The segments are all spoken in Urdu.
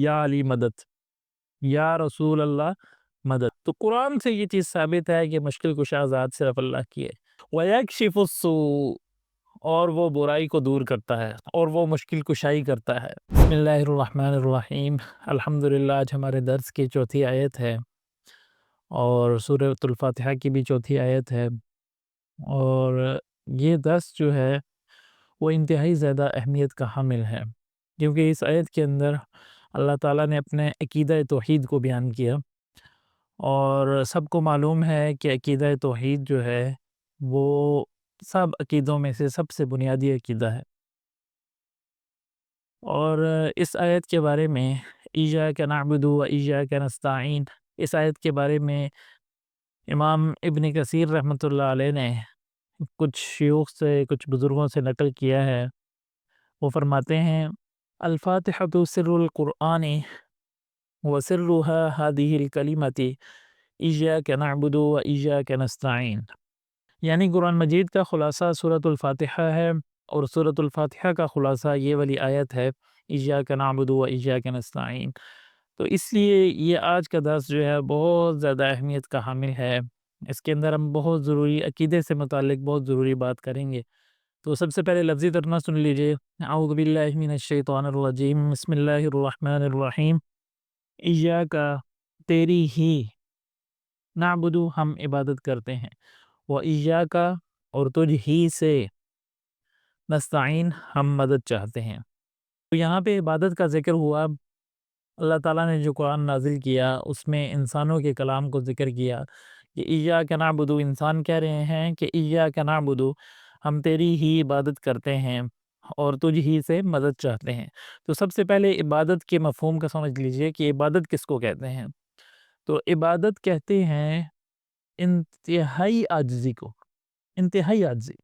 یا علی مدد، یا رسول اللہ مدد۔ تو قرآن سے یہ چیز ثابت ہے کہ مشکل کشا ذات صرف اللہ کی ہے۔ وَيَكْشِفُ السُّوءَ، اور وہ برائی کو دور کرتا ہے اور وہ مشکل کشائی کرتا ہے۔ بسم اللہ الرحمن الرحیم۔ الحمدللہ، آج ہمارے درس کی چوتھی آیت ہے اور سورۃ الفاتحہ کی بھی چوتھی آیت ہے، اور یہ درس جو ہے وہ انتہائی زیادہ اہمیت کا حامل ہے، کیونکہ اس آیت کے اندر اللہ تعالیٰ نے اپنے عقیدہ توحید کو بیان کیا، اور سب کو معلوم ہے کہ عقیدہ توحید جو ہے وہ سب عقیدوں میں سے سب سے بنیادی عقیدہ ہے۔ اور اس آیت کے بارے میں ایاک نعبد و ایاک نستعین، اس آیت کے بارے میں امام ابن کثیر رحمۃ اللہ علیہ نے کچھ شیوخ سے، کچھ بزرگوں سے نقل کیا ہے۔ وہ فرماتے ہیں الفاتحۃ سر القرآن وسرها هذه الکلمۃ ایاک نعبد و ایاک نستعین، یعنی قرآن مجید کا خلاصہ سورۃ الفاتحہ ہے، اور سورۃ الفاتحہ کا خلاصہ یہ والی آیت ہے ایاک نعبد و ایاک نستعین۔ تو اس لیے یہ آج کا درس جو ہے بہت زیادہ اہمیت کا حامل ہے۔ اس کے اندر ہم بہت ضروری عقیدے سے متعلق بہت ضروری بات کریں گے۔ تو سب سے پہلے لفظی ترجمہ سن لیجئے۔ اعوذ باللہ من الشیطان الرجیم، بسم اللہ الرحمن الرحیم۔ ایاک، تیری ہی، نعبدو، ہم عبادت کرتے ہیں، و ایاک، اور تجھ ہی سے، نستعین، ہم مدد چاہتے ہیں۔ تو یہاں پہ عبادت کا ذکر ہوا۔ اللہ تعالیٰ نے جو قرآن نازل کیا اس میں انسانوں کے کلام کو ذکر کیا کہ ایاک نعبدو، انسان کہہ رہے ہیں کہ ایاک نعبدو، ہم تیری ہی عبادت کرتے ہیں اور تجھ ہی سے مدد چاہتے ہیں۔ تو سب سے پہلے عبادت کے مفہوم کا سمجھ لیجئے کہ عبادت کس کو کہتے ہیں۔ تو عبادت کہتے ہیں انتہائی عاجزی کو، انتہائی عاجزی۔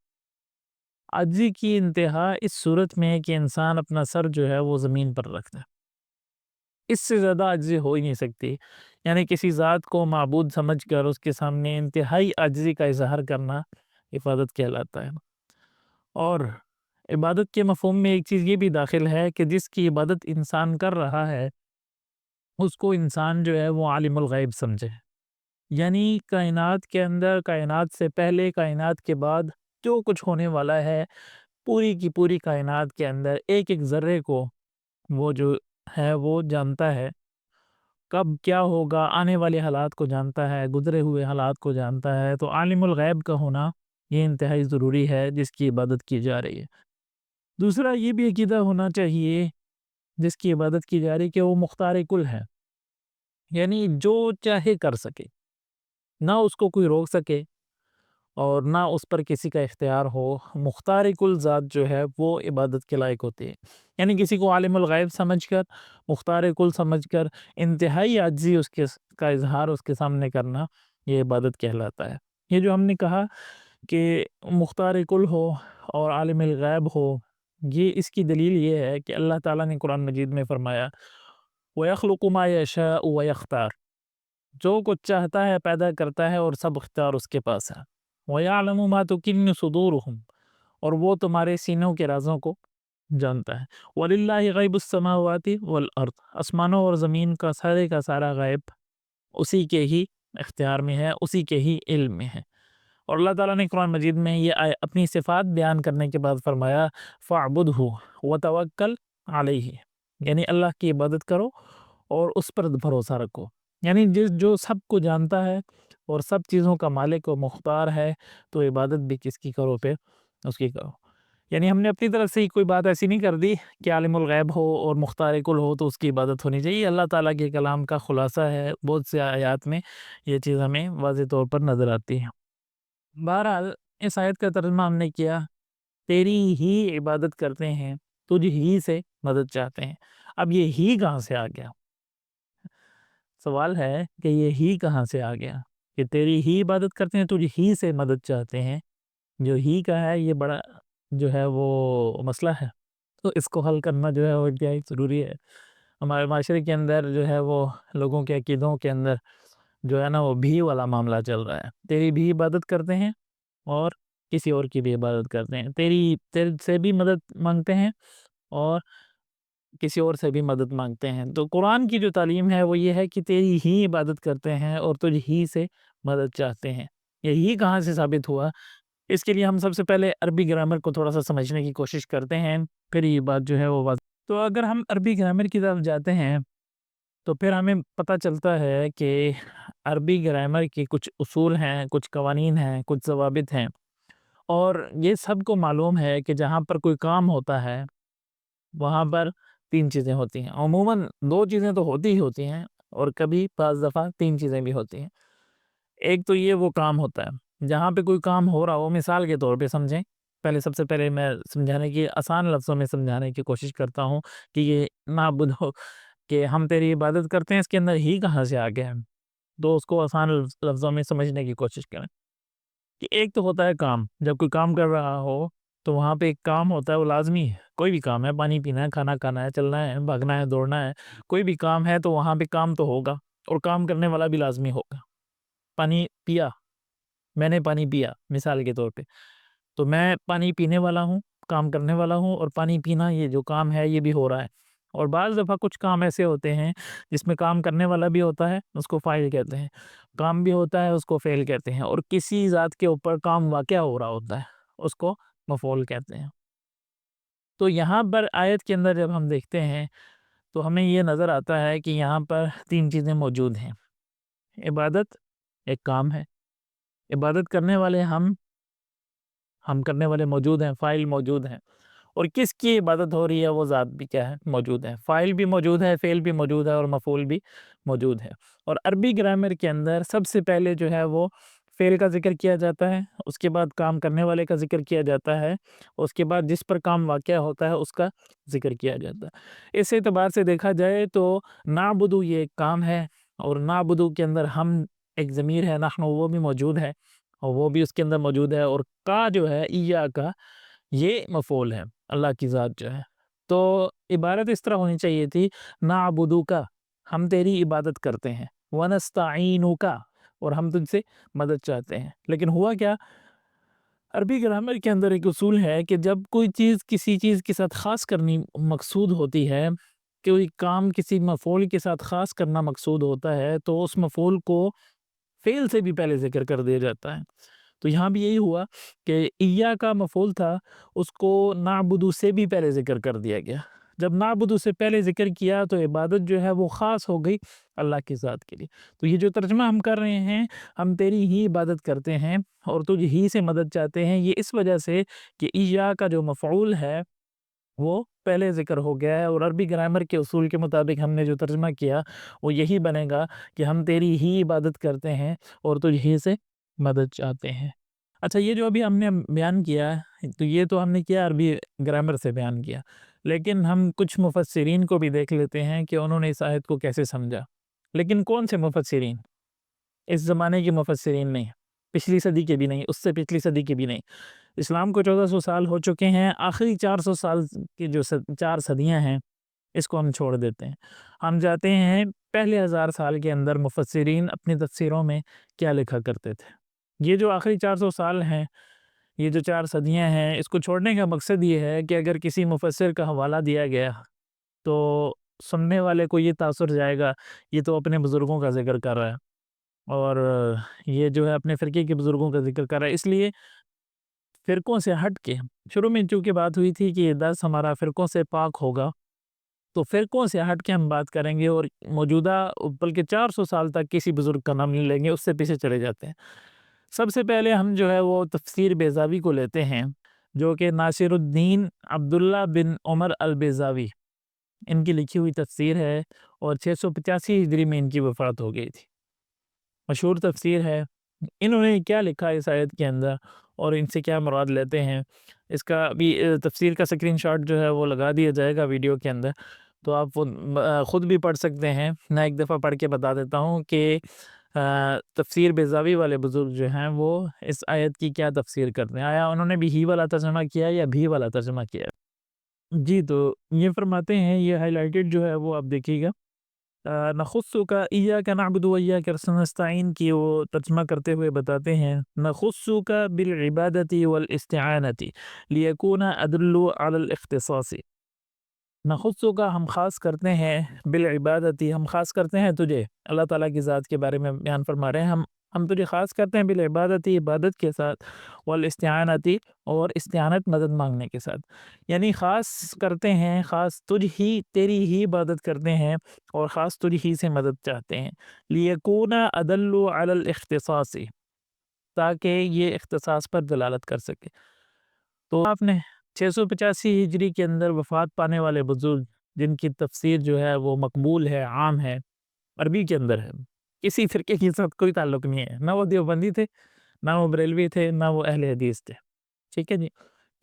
عاجزی کی انتہا اس صورت میں ہے کہ انسان اپنا سر جو ہے وہ زمین پر رکھتا ہے، اس سے زیادہ عاجزی ہو ہی نہیں سکتی۔ یعنی کسی ذات کو معبود سمجھ کر اس کے سامنے انتہائی عاجزی کا اظہار کرنا عبادت کہلاتا ہے۔ اور عبادت کے مفہوم میں ایک چیز یہ بھی داخل ہے کہ جس کی عبادت انسان کر رہا ہے اس کو انسان جو ہے وہ عالم الغیب سمجھے، یعنی کائنات کے اندر، کائنات سے پہلے، کائنات کے بعد جو کچھ ہونے والا ہے، پوری کی پوری کائنات کے اندر ایک ایک ذرے کو وہ جو ہے وہ جانتا ہے، کب کیا ہوگا، آنے والے حالات کو جانتا ہے، گزرے ہوئے حالات کو جانتا ہے۔ تو عالم الغیب کا ہونا یہ انتہائی ضروری ہے جس کی عبادت کی جا رہی ہے۔ دوسرا یہ بھی عقیدہ ہونا چاہیے جس کی عبادت کی جا رہی ہے کہ وہ مختار کل ہے، یعنی جو چاہے کر سکے، نہ اس کو کوئی روک سکے اور نہ اس پر کسی کا اختیار ہو۔ مختار کل ذات جو ہے وہ عبادت کے لائق ہوتی ہے، یعنی کسی کو عالم الغیب سمجھ کر، مختار کل سمجھ کر انتہائی عاجزی اس کے کا اظہار اس کے سامنے کرنا، یہ عبادت کہلاتا ہے۔ یہ جو ہم نے کہا کہ مختار کل ہو اور عالم الغیب ہو، یہ اس کی دلیل یہ ہے کہ اللہ تعالیٰ نے قرآن مجید میں فرمایا وَيَخْلُقُ مَا يَشَاءُ وَيَخْتَارُ، جو کچھ چاہتا ہے پیدا کرتا ہے اور سب اختیار اس کے پاس ہے۔ وَيَعْلَمُ مَا تُكِنُّ صُدُورُهُمْ، اور وہ تمہارے سینوں کے رازوں کو جانتا ہے۔ وَلِلَّهِ غَيْبُ السَّمَاوَاتِ وَالْأَرْضِ، آسمانوں اور زمین کا سارا غیب اسی کے ہی اختیار میں ہے، اسی کے ہی علم میں ہے۔ اور اللہ تعالیٰ نے قرآن مجید میں یہ اپنی صفات بیان کرنے کے بعد فرمایا فَاعْبُدْهُ وَتَوَكَّلْ عَلَيْهِ، یعنی اللہ کی عبادت کرو اور اس پر بھروسہ رکھو، یعنی جو سب کو جانتا ہے اور سب چیزوں کا مالک و مختار ہے، تو عبادت بھی کس کی کرو پہ اس کی کرو۔ یعنی ہم نے اپنی طرف سے کوئی بات ایسی نہیں کر دی کہ عالم الغیب ہو اور مختار کل ہو تو اس کی عبادت ہونی چاہیے۔ اللہ تعالیٰ کے کلام کا خلاصہ ہے، بہت سے آیات میں یہ چیز ہمیں واضح طور پر نظر آتی ہے۔ بہرحال اس آیت کا ترجمہ ہم نے کیا، تیری ہی عبادت کرتے ہیں، تجھ ہی سے مدد چاہتے ہیں۔ اب یہ ہی کہاں سے آ گیا؟ سوال ہے کہ یہ ہی کہاں سے آ گیا کہ تیری ہی عبادت کرتے ہیں، تجھ ہی سے مدد چاہتے ہیں؟ جو ہی کا ہے یہ بڑا جو ہے وہ مسئلہ ہے، تو اس کو حل کرنا جو ہے وہ انتہائی ضروری ہے۔ ہمارے معاشرے کے اندر جو ہے وہ لوگوں کے عقیدوں کے اندر جو ہے نا وہ بھی والا معاملہ چل رہا ہے، تیری بھی عبادت کرتے ہیں اور کسی اور کی بھی عبادت کرتے ہیں، تیرے سے بھی مدد مانگتے ہیں اور کسی اور سے بھی مدد مانگتے ہیں۔ تو قرآن کی جو تعلیم ہے وہ یہ ہے کہ تیری ہی عبادت کرتے ہیں اور تجھ ہی سے مدد چاہتے ہیں۔ یہی کہاں سے ثابت ہوا؟ اس کے لیے ہم سب سے پہلے عربی گرامر کو تھوڑا سا سمجھنے کی کوشش کرتے ہیں، پھر یہ بات جو ہے وہ واضح۔ تو اگر ہم عربی گرامر کی طرف جاتے ہیں تو پھر ہمیں پتہ چلتا ہے کہ عربی گرامر کے کچھ اصول ہیں، کچھ قوانین ہیں، کچھ ضوابط ہیں، اور یہ سب کو معلوم ہے کہ جہاں پر کوئی کام ہوتا ہے وہاں پر 3 چیزیں ہوتی ہیں۔ عموماً 2 چیزیں تو ہوتی ہی ہوتی ہیں، اور کبھی بعض دفعہ 3 چیزیں بھی ہوتی ہیں۔ ایک تو یہ وہ کام ہوتا ہے، جہاں پہ کوئی کام ہو رہا ہو، مثال کے طور پہ سمجھیں، سب سے پہلے میں سمجھانے کی آسان لفظوں میں سمجھانے کی کوشش کرتا ہوں کہ یہ نعبد ہو، کہ ہم تیری عبادت کرتے ہیں، اس کے اندر ہی کہاں سے آ گیا ہے، تو اس کو آسان لفظوں میں سمجھنے کی کوشش کریں کہ ایک تو ہوتا ہے کام۔ جب کوئی کام کر رہا ہو تو وہاں پہ ایک کام ہوتا ہے، وہ لازمی ہے، کوئی بھی کام ہے، پانی پینا ہے، کھانا کھانا ہے، چلنا ہے، بھاگنا ہے، دوڑنا ہے، کوئی بھی کام ہے تو وہاں پہ کام تو ہوگا، اور کام کرنے والا بھی لازمی ہوگا۔ پانی پیا، میں نے پانی پیا مثال کے طور پہ، تو میں پانی پینے والا ہوں، کام کرنے والا ہوں، اور پانی پینا یہ جو کام ہے یہ بھی ہو رہا ہے۔ اور بعض دفعہ کچھ کام ایسے ہوتے ہیں جس میں کام کرنے والا بھی ہوتا ہے، اس کو فاعل کہتے ہیں، کام بھی ہوتا ہے، اس کو فعل کہتے ہیں، اور کسی ذات کے اوپر کام واقع ہو رہا ہوتا ہے، اس کو مفعول کہتے ہیں۔ تو یہاں پر آیت کے اندر جب ہم دیکھتے ہیں تو ہمیں یہ نظر آتا ہے کہ یہاں پر 3 چیزیں موجود ہیں۔ عبادت ایک کام ہے، عبادت کرنے والے ہم کرنے والے موجود ہیں، فاعل موجود ہیں، اور کس کی عبادت ہو رہی ہے وہ ذات بھی کیا ہے، موجود ہے، فاعل بھی موجود ہے، فعل بھی موجود ہے، اور مفعول بھی موجود ہے۔ اور عربی گرامر کے اندر سب سے پہلے جو ہے وہ فعل کا ذکر کیا جاتا ہے، اس کے بعد کام کرنے والے کا ذکر کیا جاتا ہے، اس کے بعد جس پر کام واقع ہوتا ہے اس کا ذکر کیا جاتا ہے۔ اس اعتبار سے دیکھا جائے تو نعبدو یہ ایک کام ہے، اور نعبدو کے اندر ہم ایک ضمیر ہے، نحن، وہ بھی موجود ہے، اور وہ بھی اس کے اندر موجود ہے، اور کا جو ہے ایّا کا یہ مفعول ہے، اللہ کی ذات جو ہے۔ تو عبارت اس طرح ہونی چاہیے تھی، نعبدوک، ہم تیری عبادت کرتے ہیں، ونستعینک، اور ہم تجھ سے مدد چاہتے ہیں۔ لیکن ہوا کیا، عربی گرامر کے اندر ایک اصول ہے کہ جب کوئی چیز کسی چیز کے ساتھ خاص کرنی مقصود ہوتی ہے، کوئی کام کسی مفعول کے ساتھ خاص کرنا مقصود ہوتا ہے، تو اس مفعول کو فعل سے بھی پہلے ذکر کر دیا جاتا ہے۔ تو یہاں بھی یہی ہوا کہ ایا کا مفعول تھا، اس کو نعبدو سے بھی پہلے ذکر کر دیا گیا۔ جب نعبدو سے پہلے ذکر کیا تو عبادت جو ہے وہ خاص ہو گئی اللہ کی ذات کے لیے۔ تو یہ جو ترجمہ ہم کر رہے ہیں، ہم تیری ہی عبادت کرتے ہیں اور تجھ ہی سے مدد چاہتے ہیں، یہ اس وجہ سے کہ ایا کا جو مفعول ہے وہ پہلے ذکر ہو گیا ہے، اور عربی گرامر کے اصول کے مطابق ہم نے جو ترجمہ کیا وہ یہی بنے گا کہ ہم تیری ہی عبادت کرتے ہیں اور تجھ ہی سے مدد چاہتے ہیں۔ اچھا، یہ جو ابھی ہم نے بیان کیا تو یہ تو ہم نے کیا عربی گرامر سے بیان کیا، لیکن ہم کچھ مفسرین کو بھی دیکھ لیتے ہیں کہ انہوں نے اس آیت کو کیسے سمجھا۔ لیکن کون سے مفسرین؟ اس زمانے کے مفسرین نہیں، پچھلی صدی کے بھی نہیں، اس سے پچھلی صدی کے بھی نہیں۔ اسلام کو 1400 سال ہو چکے ہیں، آخری 400 سال کی جو 4 صدیاں ہیں اس کو ہم چھوڑ دیتے ہیں، ہم جاتے ہیں پہلے 1000 سال کے اندر مفسرین اپنی تفسیروں میں کیا لکھا کرتے تھے۔ یہ جو آخری 400 سال ہیں، یہ جو 4 صدیاں ہیں، اس کو چھوڑنے کا مقصد یہ ہے کہ اگر کسی مفسر کا حوالہ دیا گیا تو سننے والے کو یہ تاثر جائے گا یہ تو اپنے بزرگوں کا ذکر کر رہا ہے، اور یہ جو ہے اپنے فرقے کے بزرگوں کا ذکر کر رہا ہے، اس لیے فرقوں سے ہٹ کے شروع میں چونکہ بات ہوئی تھی کہ یہ درس ہمارا فرقوں سے پاک ہوگا، تو فرقوں سے ہٹ کے ہم بات کریں گے، اور موجودہ بلکہ 400 سال تک کسی بزرگ کا نام نہیں لیں گے، اس سے پیچھے چلے جاتے ہیں۔ سب سے پہلے ہم جو ہے وہ تفسیر بیضاوی کو لیتے ہیں، جو کہ ناصر الدین عبداللہ بن عمر البیضاوی ان کی لکھی ہوئی تفسیر ہے، اور 685 ہجری میں ان کی وفات ہو گئی تھی۔ مشہور تفسیر ہے۔ انہوں نے کیا لکھا اس آیت کے اندر اور ان سے کیا مراد لیتے ہیں، اس کا بھی تفسیر کا سکرین شاٹ جو ہے وہ لگا دیا جائے گا ویڈیو کے اندر، تو آپ وہ خود بھی پڑھ سکتے ہیں۔ میں ایک دفعہ پڑھ کے بتا دیتا ہوں کہ تفسیر بیضاوی والے بزرگ جو ہیں وہ اس آیت کی کیا تفسیر کرتے ہیں، آیا انہوں نے بھی ہی والا ترجمہ کیا یا بھی والا ترجمہ کیا؟ جی، تو یہ فرماتے ہیں، یہ ہائی لائٹڈ جو ہے وہ آپ دیکھیے گا، نخصک ایاک نعبد و ایاک نستعین کی وہ ترجمہ کرتے ہوئے بتاتے ہیں، نخصک بالعبادت والاستعانت لیکون ادل علی الاختصاص، نخصو کا ہم خاص کرتے ہیں، بالعبادتی ہم خاص کرتے ہیں تجھے، اللہ تعالیٰ کی ذات کے بارے میں بیان فرما رہے ہیں، ہم تجھے خاص کرتے ہیں بالعبادتی عبادت کے ساتھ، والاستعانتی اور استعانت مدد مانگنے کے ساتھ، یعنی خاص کرتے ہیں، خاص تیری ہی عبادت کرتے ہیں اور خاص تجھ ہی سے مدد چاہتے ہیں، لیکون ادل علی الاختصاص، تاکہ یہ اختصاص پر دلالت کر سکے۔ تو آپ نے 685 ہجری کے اندر وفات پانے والے بزرگ جن کی تفسیر جو ہے وہ مقبول ہے، عام ہے، عربی کے اندر ہے، کسی فرقے کے ساتھ کوئی تعلق نہیں ہے، نہ وہ دیوبندی تھے، نہ وہ بریلوی تھے، نہ وہ اہل حدیث تھے، ٹھیک ہے جی،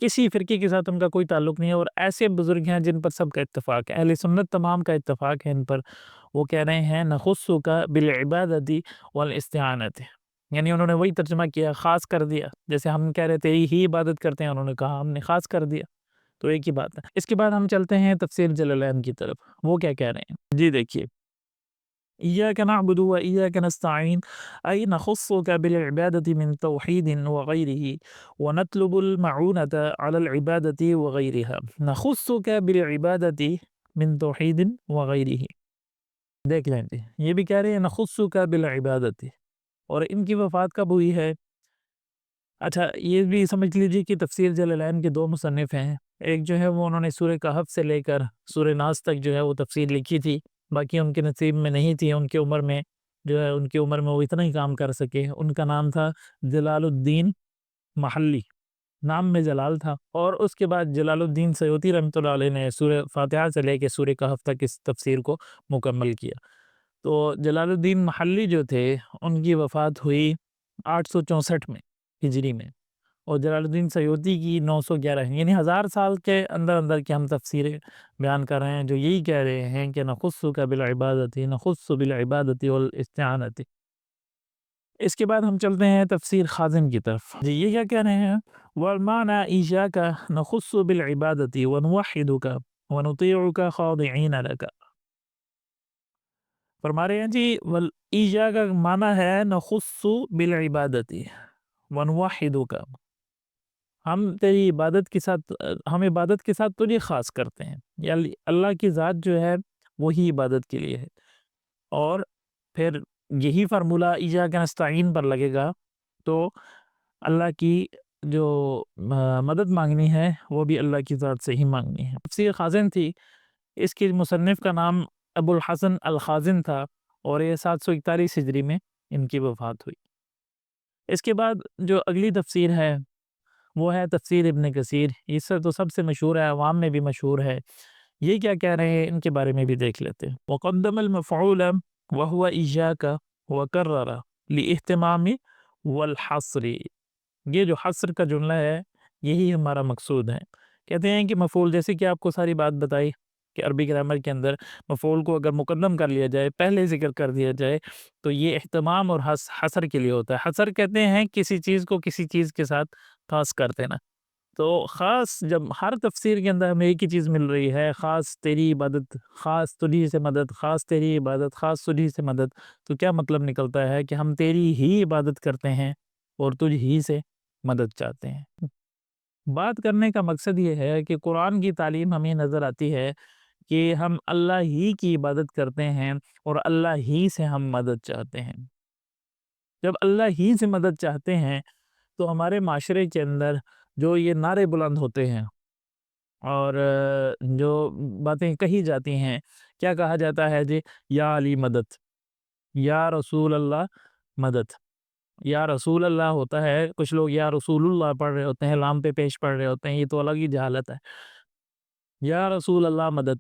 کسی فرقے کے ساتھ ان کا کوئی تعلق نہیں ہے، اور ایسے بزرگ ہیں جن پر سب کا اتفاق ہے، اہل سنت تمام کا اتفاق ہے ان پر، وہ کہہ رہے ہیں نخصو کا بالعبادتی والاستعانت، یعنی انہوں نے وہی ترجمہ کیا، خاص کر دیا، جیسے ہم کہہ رہے تھے ہی عبادت کرتے ہیں، انہوں نے کہا ہم نے خاص کر دیا، تو ایک ہی بات ہے۔ اس کے بعد ہم چلتے ہیں تفسیر جلالین کی طرف، وہ کیا کہہ رہے ہیں جی، دیکھیے ایاک نعبد و ایاک نستعین ای نخصک بالعبادت من توحید وغیرہ ونطلب المعونة على العبادت وغیرها، نخصک بالعبادت من توحید وغیرہ، دیکھ لیں جی، یہ بھی کہہ رہے ہیں نخصک بالعبادت، اور ان کی وفات کب ہوئی ہے؟ اچھا یہ بھی سمجھ لیجیے کہ تفسیر جلالین کے دو مصنف ہیں، ایک جو ہے وہ انہوں نے سورہ کہف سے لے کر سورہ ناس تک جو ہے وہ تفسیر لکھی تھی، باقی ان کے نصیب میں نہیں تھی، ان کی عمر میں جو ہے ان کی عمر میں وہ اتنا ہی کام کر سکے، ان کا نام تھا جلال الدین محلی، نام میں جلال تھا، اور اس کے بعد جلال الدین سیوطی رحمۃ اللہ علیہ نے سورہ فاتحہ سے لے کے سورہ کہف تک اس تفسیر کو مکمل کیا۔ تو جلال الدین محلی جو تھے ان کی وفات ہوئی 864 میں ہجری میں، اور جلال الدین سیوطی کی 911، یعنی 1000 سال کے اندر اندر کی ہم تفسیریں بیان کر رہے ہیں جو یہی کہہ رہے ہیں کہ نخصک بالعبادت، نخص بالعبادت والاستعانت۔ اس کے بعد ہم چلتے ہیں تفسیر خازن کی طرف، جی یہ کیا کہہ رہے ہیں؟ والمعنى ایاک نخص بالعبادت ونوحدک ونطیعک خاضعین لک، فرما رہے ہیں جی ایاک کا معنی ہے نخص بالعبادت ونوحدک، ہم تیری عبادت کے ساتھ، ہم عبادت کے ساتھ تجھے خاص کرتے ہیں، یا اللہ کی ذات جو ہے وہی عبادت کے لیے ہے، اور پھر یہی فارمولہ ایاک نستعین پر لگے گا، تو اللہ کی جو مدد مانگنی ہے وہ بھی اللہ کی ذات سے ہی مانگنی ہے۔ تفسیر خازن تھی، اس کی مصنف کا نام ابو الحسن الخازن تھا، اور یہ 741 ہجری میں ان کی وفات ہوئی۔ اس کے بعد جو اگلی تفسیر ہے وہ ہے تفسیر ابن کثیر، اس سے تو سب سے مشہور ہے، عوام میں بھی مشہور ہے، یہ کیا کہہ رہے ہیں ان کے بارے میں بھی دیکھ لیتے ہیں۔ وقدم المفعول وهو ایاک وکرر لاہتمام والحصر، یہ جو حصر کا جملہ ہے یہی ہمارا مقصود ہے، کہتے ہیں کہ مفعول، جیسے کہ آپ کو ساری بات بتائی کہ عربی گرامر کے اندر مفعول کو اگر مقدم کر لیا جائے، پہلے ذکر کر دیا جائے، تو یہ اہتمام اور حصر کے لیے ہوتا ہے۔ حصر کہتے ہیں کسی چیز کو کسی چیز کے ساتھ خاص کر دینا، تو خاص جب ہر تفسیر کے اندر ہمیں ایک ہی چیز مل رہی ہے، خاص تیری عبادت، خاص تجھی سے مدد، خاص تیری عبادت، خاص تجھی سے مدد، تو کیا مطلب نکلتا ہے کہ ہم تیری ہی عبادت کرتے ہیں اور تجھ ہی سے مدد چاہتے ہیں۔ بات کرنے کا مقصد یہ ہے کہ قرآن کی تعلیم ہمیں نظر آتی ہے کہ ہم اللہ ہی کی عبادت کرتے ہیں اور اللہ ہی سے ہم مدد چاہتے ہیں۔ جب اللہ ہی سے مدد چاہتے ہیں تو ہمارے معاشرے کے اندر جو یہ نعرے بلند ہوتے ہیں اور جو باتیں کہی جاتی ہیں، کیا کہا جاتا ہے جی؟ یا علی مدد، یا رسول اللہ مدد، یا رسول اللہ ہوتا ہے، کچھ لوگ یا رسول اللہ پڑھ رہے ہوتے ہیں، لام پہ پیش پڑھ رہے ہوتے ہیں، یہ تو الگ ہی جہالت ہے۔ یا رسول اللہ مدد،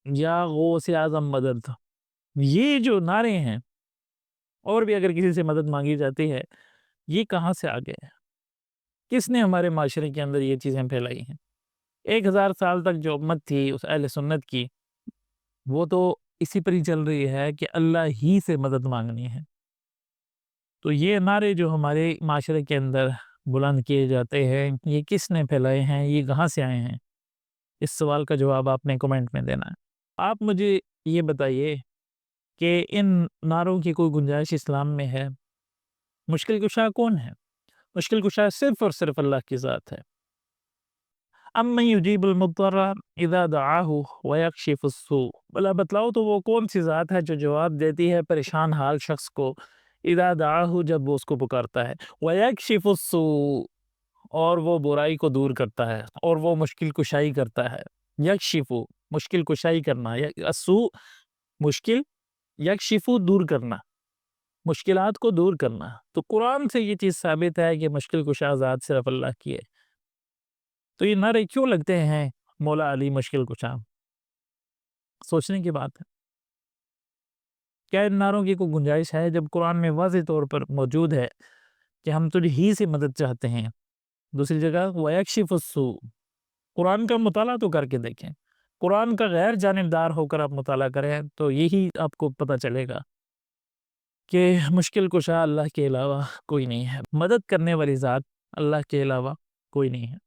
یا غوث اعظم مدد، یہ جو نعرے ہیں، اور بھی اگر کسی سے مدد مانگی جاتی ہے، یہ کہاں سے آ گئے؟ کس نے ہمارے معاشرے کے اندر یہ چیزیں پھیلائی ہیں؟ 1000 سال تک جو امت تھی اس اہل سنت کی، وہ تو اسی پر ہی چل رہی ہے کہ اللہ ہی سے مدد مانگنی ہے۔ تو یہ نعرے جو ہمارے معاشرے کے اندر بلند کیے جاتے ہیں، یہ کس نے پھیلائے ہیں؟ یہ کہاں سے آئے ہیں؟ اس سوال کا جواب آپ نے کمنٹ میں دینا ہے۔ آپ مجھے یہ بتائیے کہ ان نعروں کی کوئی گنجائش اسلام میں ہے؟ مشکل کشا کون ہے؟ مشکل کشا صرف اور صرف اللہ کی ذات ہے۔ امن یجیب المضطر اذا دعاہ ویکشف السوء، بلا بتلاؤ تو وہ کون سی ذات ہے جو جواب دیتی ہے پریشان حال شخص کو، اذا دعاہ جب وہ اس کو پکارتا ہے، ویکشف السوء اور وہ برائی کو دور کرتا ہے، اور وہ مشکل کشائی کرتا ہے۔ یکشف مشکل کشائی کرنا، السوء مشکل، یکشف دور کرنا، مشکلات کو دور کرنا۔ تو قرآن سے یہ چیز ثابت ہے کہ مشکل کشا ذات صرف اللہ کی ہے۔ تو یہ نعرے کیوں لگتے ہیں مولا علی مشکل کشا؟ سوچنے کی بات ہے۔ کیا ان نعروں کی کوئی گنجائش ہے جب قرآن میں واضح طور پر موجود ہے کہ ہم تجھ ہی سے مدد چاہتے ہیں؟ دوسری جگہ وَيَكْشِفُ السُّوءَ، قرآن کا مطالعہ تو کر کے دیکھیں، قرآن کا غیر جانبدار ہو کر آپ مطالعہ کریں تو یہی آپ کو پتہ چلے گا کہ مشکل کشا اللہ کے علاوہ کوئی نہیں ہے، مدد کرنے والی ذات اللہ کے علاوہ کوئی نہیں ہے۔